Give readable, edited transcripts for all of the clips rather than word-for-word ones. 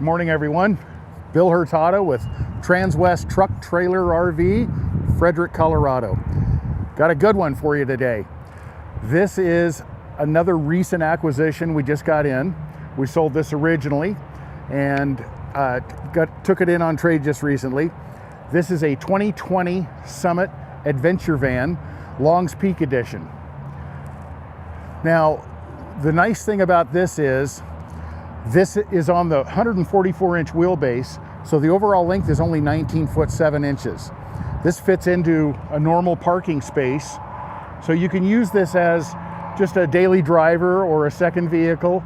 morning, everyone. Bill Hurtado with Transwest Truck Trailer RV, Frederick, Colorado. Got a good one for you today. This is another recent acquisition we just got in. We sold this originally and took it in on trade just recently. This is a 2020 Summit Adventure Van, Long's Peak Edition. Now, the nice thing about this is on the 144-inch wheelbase, so the overall length is only 19 foot 7 inches. This fits into a normal parking space, so you can use this as just a daily driver or a second vehicle.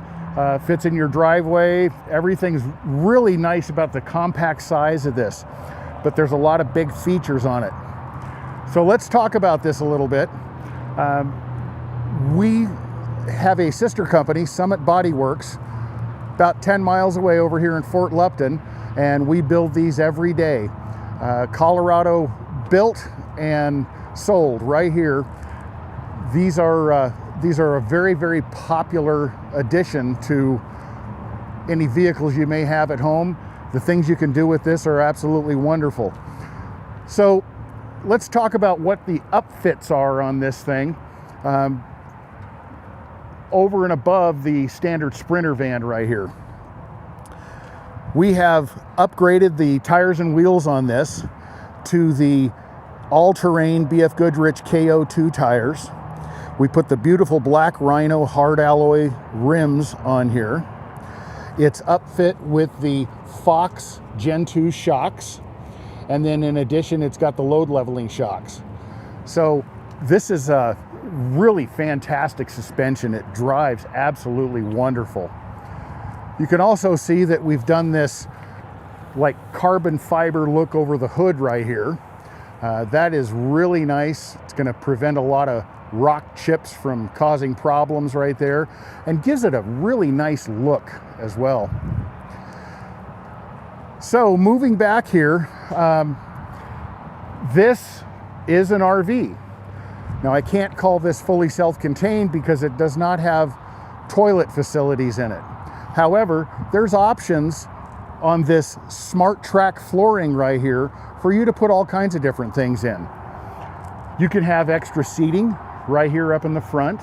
Fits in your driveway. Everything's really nice about the compact size of this, but there's a lot of big features on it. So let's talk about this a little bit. We have a sister company, Summit Body Works, about 10 miles away over here in Fort Lupton, and we build these every day. Colorado built and sold right here. These are a very, very popular addition to any vehicles you may have at home. The things you can do with this are absolutely wonderful. So let's talk about what the upfits are on this thing. Over and above the standard Sprinter van right here. We have upgraded the tires and wheels on this to the all-terrain BF Goodrich KO2 tires. We put the beautiful black Rhino hard alloy rims on here. It's upfit with the Fox Gen 2 shocks, and then in addition it's got the load leveling shocks. So this is a really fantastic suspension. It drives absolutely wonderful. You can also see that we've done this like carbon fiber look over the hood right here. That is really nice. It's going to prevent a lot of rock chips from causing problems right there, and gives it a really nice look as well. So moving back here, this is an RV. Now, I can't call this fully self-contained because it does not have toilet facilities in it. However, there's options on this Smart Track flooring right here for you to put all kinds of different things in. You can have extra seating right here up in the front,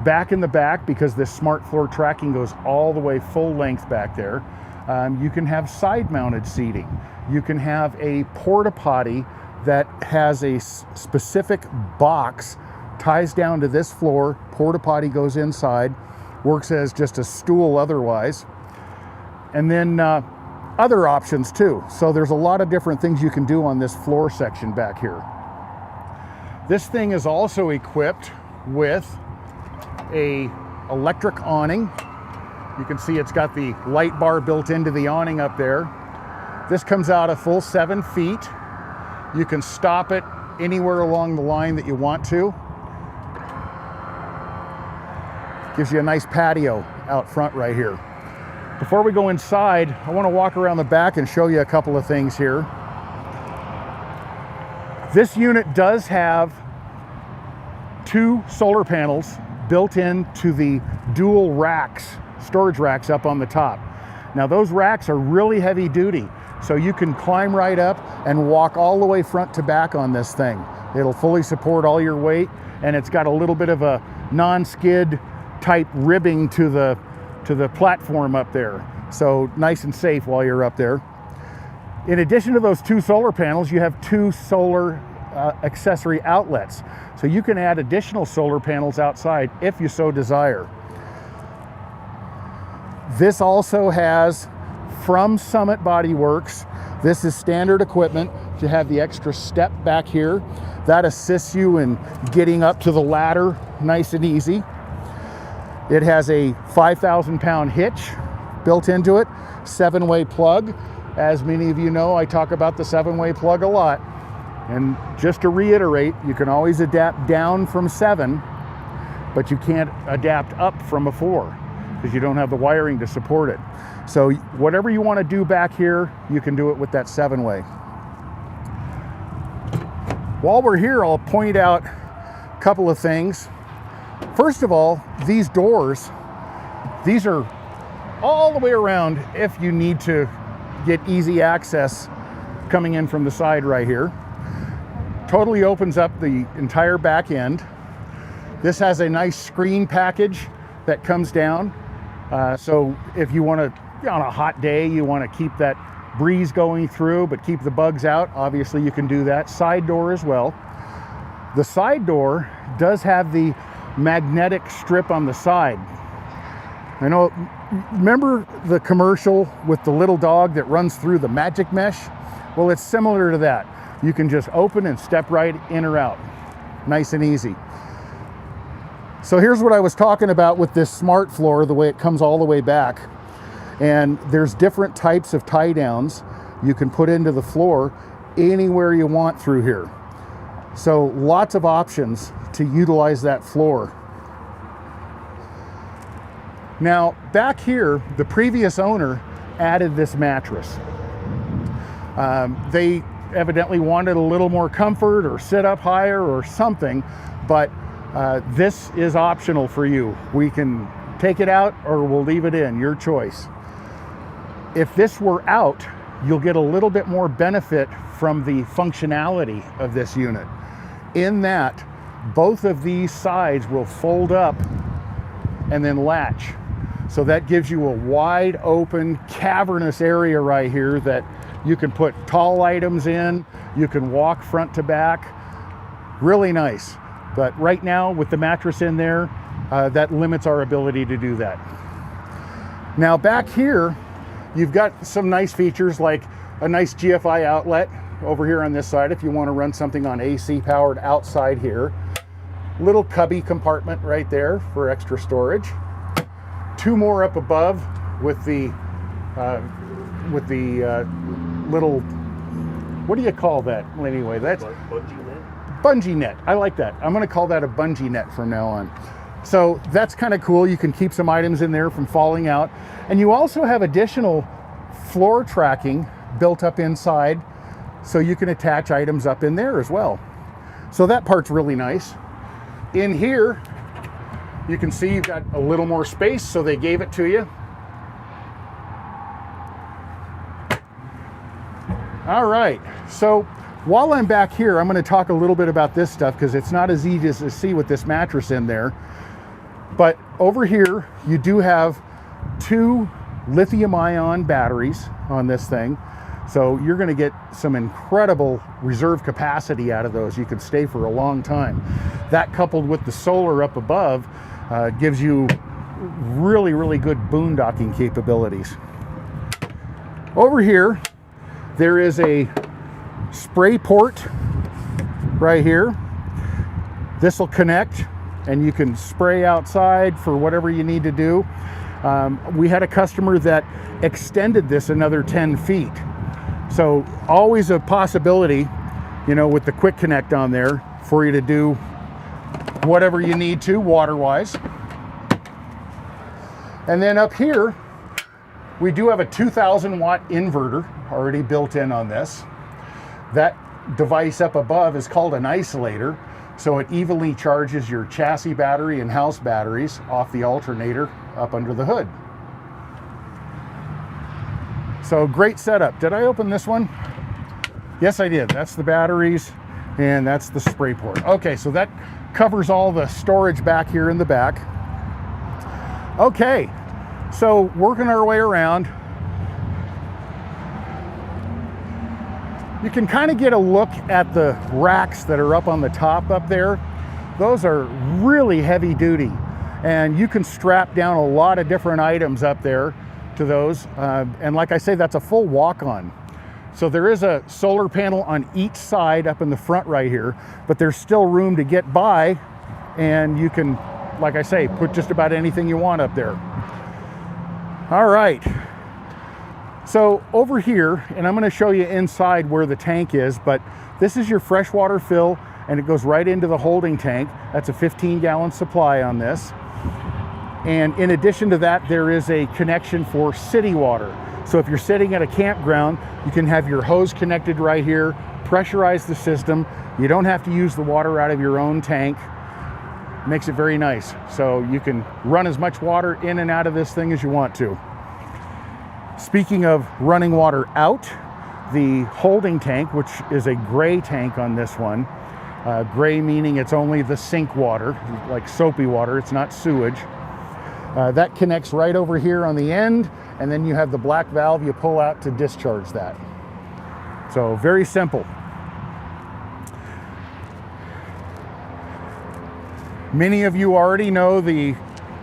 back in the back, because this Smart Floor tracking goes all the way full length back there. You can have side-mounted seating. You can have a porta potty that has a specific box, ties down to this floor, porta potty goes inside, works as just a stool otherwise. And then other options too. So there's a lot of different things you can do on this floor section back here. This thing is also equipped with a electric awning. You can see it's got the light bar built into the awning up there. This comes out a full 7 feet. You can stop it anywhere along the line that you want to. Gives you a nice patio out front right here. Before we go inside, I want to walk around the back and show you a couple of things here. This unit does have 2 solar panels built into the dual racks, storage racks up on the top. Now those racks are really heavy duty, so you can climb right up and walk all the way front to back on this thing. It'll fully support all your weight, and it's got a little bit of a non-skid type ribbing to the platform up there. So nice and safe while you're up there. In addition to those 2 solar panels, you have 2 solar accessory outlets. So you can add additional solar panels outside if you so desire. This also has, from Summit Body Works, this is standard equipment to have the extra step back here. That assists you in getting up to the ladder nice and easy. It has a 5,000-pound hitch built into it, 7-way plug. As many of you know, I talk about the 7-way plug a lot. And just to reiterate, you can always adapt down from 7, but you can't adapt up from a 4 because you don't have the wiring to support it. So whatever you want to do back here, you can do it with that 7-way. While we're here, I'll point out a couple of things. First of all, these doors, these are all the way around if you need to get easy access coming in from the side right here. Totally opens up the entire back end. This has a nice screen package that comes down. So if you want to, on a hot day, you want to keep that breeze going through, but keep the bugs out, obviously you can do that. Side door as well. The side door does have the magnetic strip on the side. I know, remember the commercial with the little dog that runs through the magic mesh? Well, it's similar to that. You can just open and step right in or out. Nice and easy. So here's what I was talking about with this smart floor, the way it comes all the way back. And there's different types of tie downs you can put into the floor anywhere you want through here. So lots of options to utilize that floor. Now back here, the previous owner added this mattress. They evidently wanted a little more comfort or sit up higher or something, but this is optional for you. We can take it out or we'll leave it in, your choice. If this were out, you'll get a little bit more benefit from the functionality of this unit, in that both of these sides will fold up and then latch. So that gives you a wide open, cavernous area right here that you can put tall items in, you can walk front to back. Really nice. But right now, with the mattress in there, that limits our ability to do that. Now back here, you've got some nice features like a nice GFI outlet over here on this side if you want to run something on AC powered outside here. Little cubby compartment right there for extra storage. Two more up above with the little, what do you call that anyway? That's bungee net. Bungee net. I like that. I'm going to call that a bungee net from now on. So that's kind of cool. You can keep some items in there from falling out. And you also have additional floor tracking built up inside, so you can attach items up in there as well. So that part's really nice. In here, you can see you've got a little more space, so they gave it to you. All right, so while I'm back here, I'm going to talk a little bit about this stuff because it's not as easy to see with this mattress in there. But over here, you do have 2 lithium-ion batteries on this thing. So you're going to get some incredible reserve capacity out of those. You can stay for a long time. That coupled with the solar up above gives you really, really good boondocking capabilities. Over here, there is a spray port right here. This will connect and you can spray outside for whatever you need to do. We had a customer that extended this another 10 feet. So always a possibility, you know, with the quick connect on there for you to do whatever you need to water-wise. And then up here, we do have a 2,000 watt inverter already built in on this. That device up above is called an isolator. So it evenly charges your chassis battery and house batteries off the alternator up under the hood. So great setup. Did I open this one? Yes, I did. That's the batteries and that's the spray port. Okay, so that covers all the storage back here in the back. Okay, so working our way around, you can kind of get a look at the racks that are up on the top up there. Those are really heavy duty, and you can strap down a lot of different items up there to those. And like I say, that's a full walk-on. So there is a solar panel on each side up in the front right here, but there's still room to get by, and you can, like I say, put just about anything you want up there. All right. So over here, and I'm going to show you inside where the tank is, but this is your freshwater fill, and it goes right into the holding tank. That's a 15-gallon supply on this. And in addition to that, there is a connection for city water. So if you're sitting at a campground, you can have your hose connected right here, pressurize the system. You don't have to use the water out of your own tank. Makes it very nice. So you can run as much water in and out of this thing as you want to. Speaking of running water out, the holding tank, which is a gray tank on this one, gray meaning it's only the sink water, like soapy water, it's not sewage. That connects right over here on the end, and then you have the black valve you pull out to discharge that. So very simple. Many of you already know the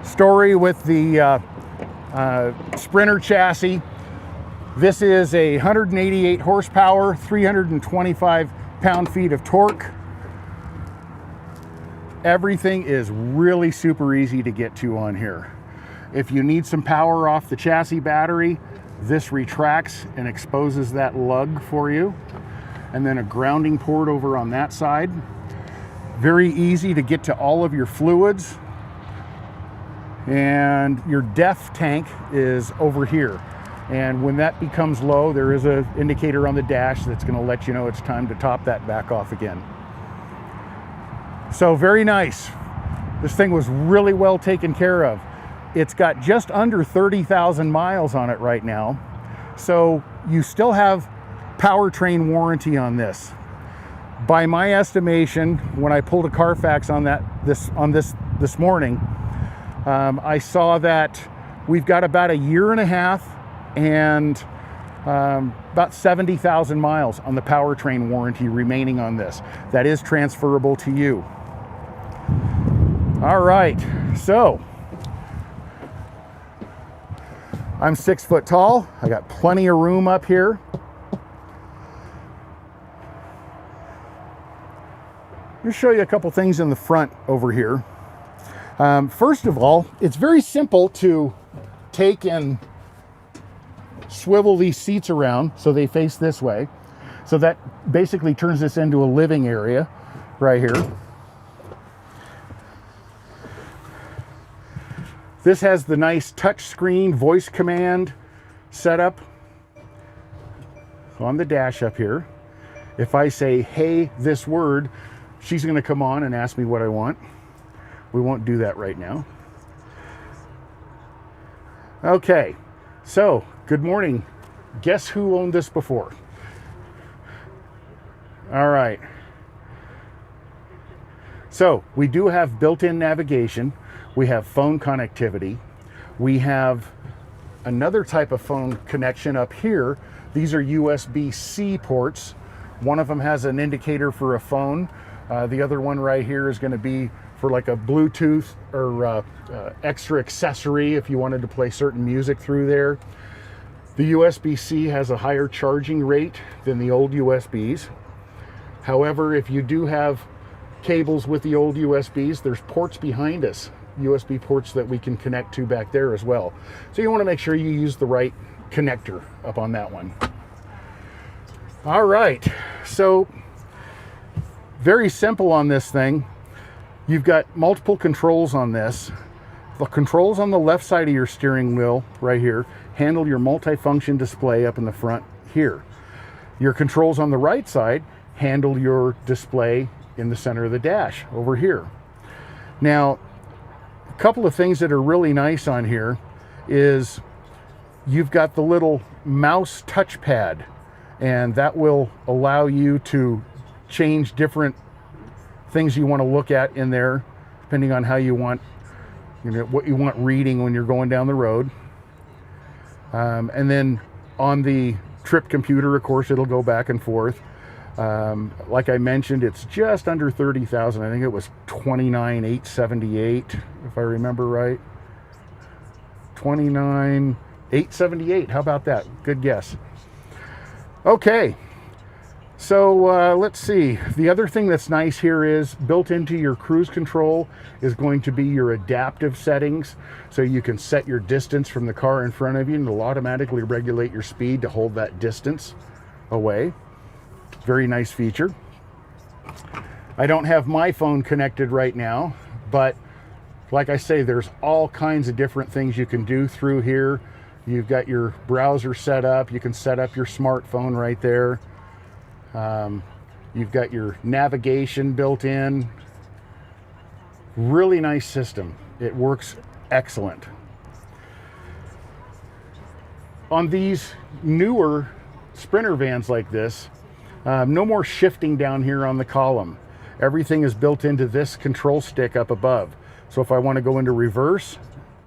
story with the Sprinter chassis. This is a 188 horsepower, 325 pound-feet of torque. Everything is really super easy to get to on here. If you need some power off the chassis battery, this retracts and exposes that lug for you. And then a grounding port over on that side. Very easy to get to all of your fluids. And your DEF tank is over here. And when that becomes low, there is an indicator on the dash that's going to let you know it's time to top that back off again. So very nice. This thing was really well taken care of. It's got just under 30,000 miles on it right now. So you still have powertrain warranty on this. By my estimation, when I pulled a Carfax on this morning, I saw that we've got about a year and a half and about 70,000 miles on the powertrain warranty remaining on this. That is transferable to you. All right, so I'm 6 foot tall. I got plenty of room up here. Let me show you a couple things in the front over here. First of all, it's very simple to take and swivel these seats around so they face this way. So that basically turns this into a living area right here. This has the nice touch screen voice command setup on the dash up here. If I say, hey, this word, she's going to come on and ask me what I want. We won't do that right now. Okay, so good morning. Guess who owned this before? All right. So we do have built-in navigation. We have phone connectivity. We have another type of phone connection up here. These are USB-C ports. One of them has an indicator for a phone. The other one right here is going to be for like a Bluetooth or extra accessory if you wanted to play certain music through there. The USB-C has a higher charging rate than the old USBs. However, if you do have cables with the old USBs, there's ports behind us, USB ports that we can connect to back there as well. So you want to make sure you use the right connector up on that one. All right, so very simple on this thing. You've got multiple controls on this. The controls on the left side of your steering wheel right here handle your multifunction display up in the front here. Your controls on the right side handle your display in the center of the dash over here. Now, a couple of things that are really nice on here is you've got the little mouse touchpad, and that will allow you to change different things you want to look at in there, depending on how you want, what you want reading when you're going down the road. And then on the trip computer, of course, it'll go back and forth. Like I mentioned, it's just under 30,000. I think it was 29,878, if I remember right. 29,878. How about that? Good guess. Okay. So let's see. The other thing that's nice here is built into your cruise control is going to be your adaptive settings. So you can set your distance from the car in front of you, and it'll automatically regulate your speed to hold that distance away. Very nice feature. I don't have my phone connected right now, but like I say, there's all kinds of different things you can do through here. You've got your browser set up. You can set up your smartphone right there. You've got your navigation built in. Really nice system. It works excellent. on these newer Sprinter vans like this, no more shifting down here on the column. Everything is built into this control stick up above. So if I want to go into reverse,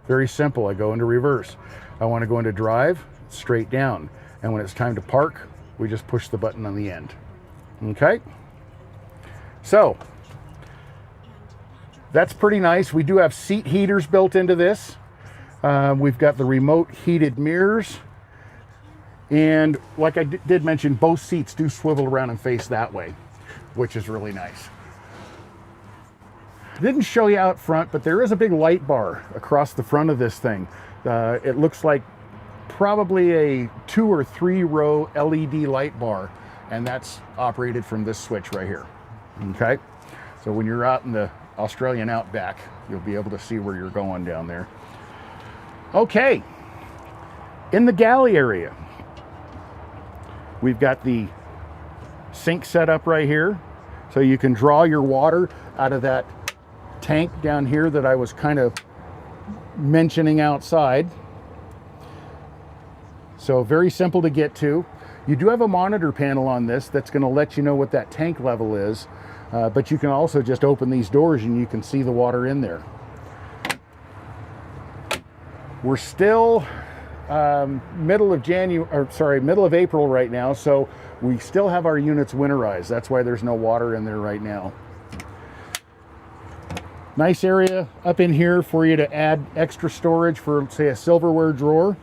very simple, I go into reverse. I want to go into drive, straight down. And when it's time to park, we just push the button on the end. Okay? So, that's pretty nice. We do have seat heaters built into this. We've got the remote heated mirrors. And like I did mention, both seats do swivel around and face that way, which is really nice. Didn't show you out front, but there is a big light bar across the front of this thing. It looks like probably a 2 or 3 row LED light bar, and that's operated from this switch right here. Okay, so when you're out in the Australian outback, you'll be able to see where you're going down there. Okay, in the galley area, we've got the sink set up right here, so you can draw your water out of that tank down here that I was kind of mentioning outside. So very simple to get to. You do have a monitor panel on this that's going to let you know what that tank level is, but you can also just open these doors and you can see the water in there. We're still middle of April right now, so we still have our units winterized. That's why there's no water in there right now. Nice area up in here for you to add extra storage for, say, a silverware drawer,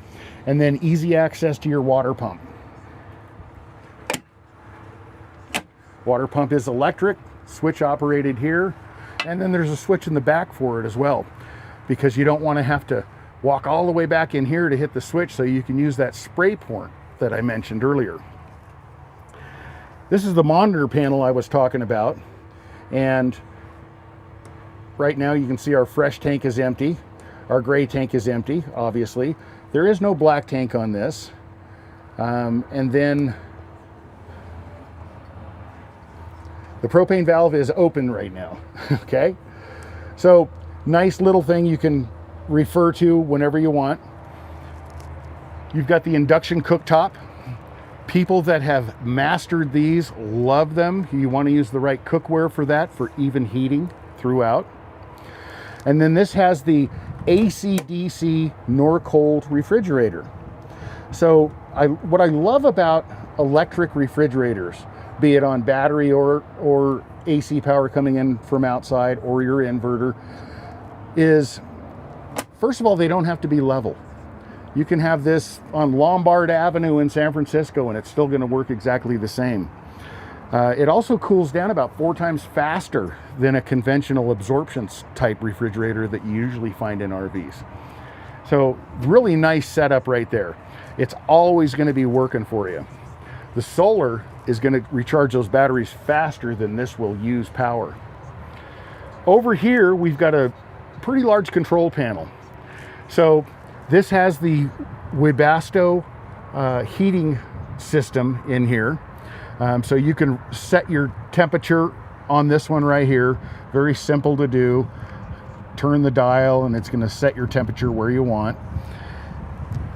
and then easy access to your water pump. Water pump is electric, switch operated here, and then there's a switch in the back for it as well, because you don't want to have to walk all the way back in here to hit the switch, so you can use that spray port that I mentioned earlier. This is the monitor panel I was talking about, and right now you can see our fresh tank is empty. Our gray tank is empty, obviously. There is no black tank on this. And then the propane valve is open right now, okay? So nice little thing you can refer to whenever you want. You've got the induction cooktop. People that have mastered these love them. You want to use the right cookware for that, for even heating throughout. And then this has the AC/DC nor cold refrigerator. So what I love about electric refrigerators, be it on battery or AC power coming in from outside or your inverter, is first of all, they don't have to be level. You can have this on Lombard Avenue in San Francisco and it's still going to work exactly the same. It also cools down about 4 times faster than a conventional absorption type refrigerator that you usually find in RVs. So really nice setup right there. It's always going to be working for you. The solar is going to recharge those batteries faster than this will use power. Over here, we've got a pretty large control panel. So this has the Webasto heating system in here. So you can set your temperature on this one right here. Very simple to do. Turn the dial and it's going to set your temperature where you want.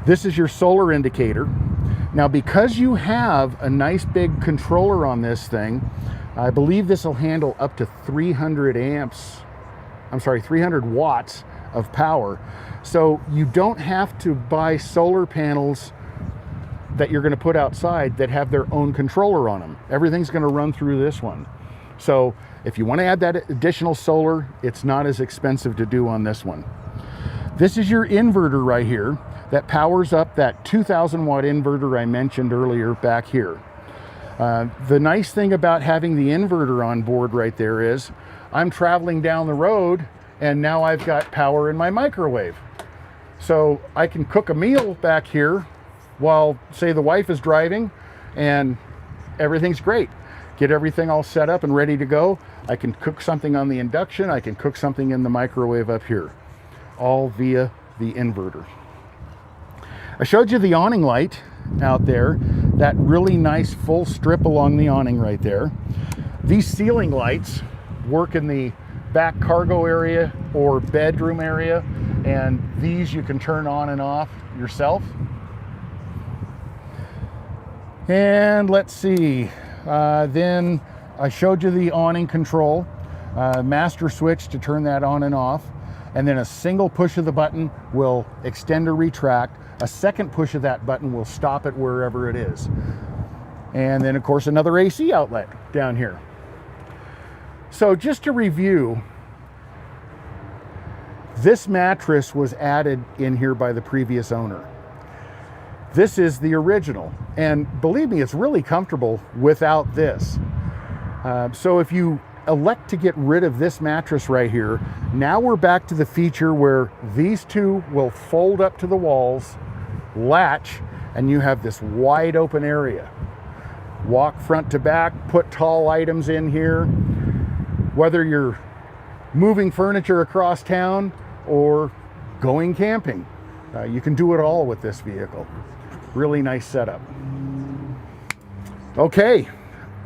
This is your solar indicator. Now, because you have a nice big controller on this thing, I believe this will handle up to 300 watts of power. So you don't have to buy solar panels that you're going to put outside that have their own controller on them. Everything's going to run through this one. So if you want to add that additional solar, it's not as expensive to do on this one. This is your inverter right here that powers up that 2,000 watt inverter I mentioned earlier back here. The nice thing about having the inverter on board right there is I'm traveling down the road and now I've got power in my microwave. So I can cook a meal back here while, say, the wife is driving and everything's great. Get everything all set up and ready to go. I can cook something on the induction. I can cook something in the microwave up here, all via the inverter. I showed you the awning light out there, that really nice full strip along the awning right there. These ceiling lights work in the back cargo area or bedroom area, and these you can turn on and off yourself. And let's see, then I showed you the awning control, master switch to turn that on and off, and then a single push of the button will extend or retract. A second push of that button will stop it wherever it is. And then of course another AC outlet down here. So just to review, this mattress was added in here by the previous owner. This is the original, and believe me, it's really comfortable without this. So if you elect to get rid of this mattress right here, now we're back to the feature where these two will fold up to the walls, latch, and you have this wide open area. Walk front to back, put tall items in here. Whether you're moving furniture across town or going camping, you can do it all with this vehicle. Really nice setup. Okay,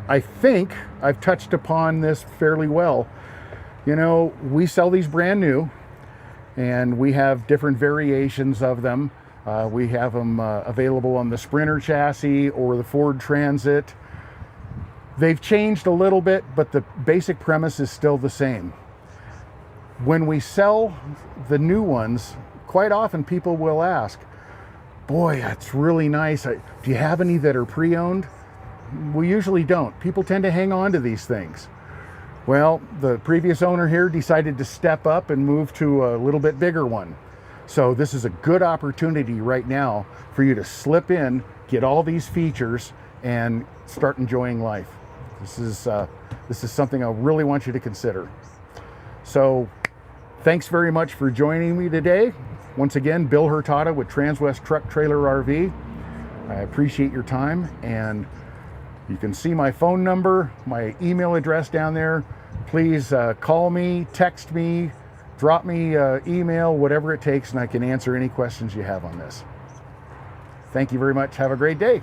I think I've touched upon this fairly well. You know, we sell these brand new, and we have different variations of them. We have them available on the Sprinter chassis or the Ford Transit. They've changed a little bit, but the basic premise is still the same. When we sell the new ones, quite often people will ask, boy, that's really nice. Do you have any that are pre-owned? We usually don't. People tend to hang on to these things. Well, the previous owner here decided to step up and move to a little bit bigger one. So this is a good opportunity right now for you to slip in, get all these features, and start enjoying life. This is something I really want you to consider. So thanks very much for joining me today. Once again, Bill Hurtado with Transwest Truck Trailer RV. I appreciate your time, and you can see my phone number, my email address down there. Please call me, text me, drop me email, whatever it takes, and I can answer any questions you have on this. Thank you very much. Have a great day.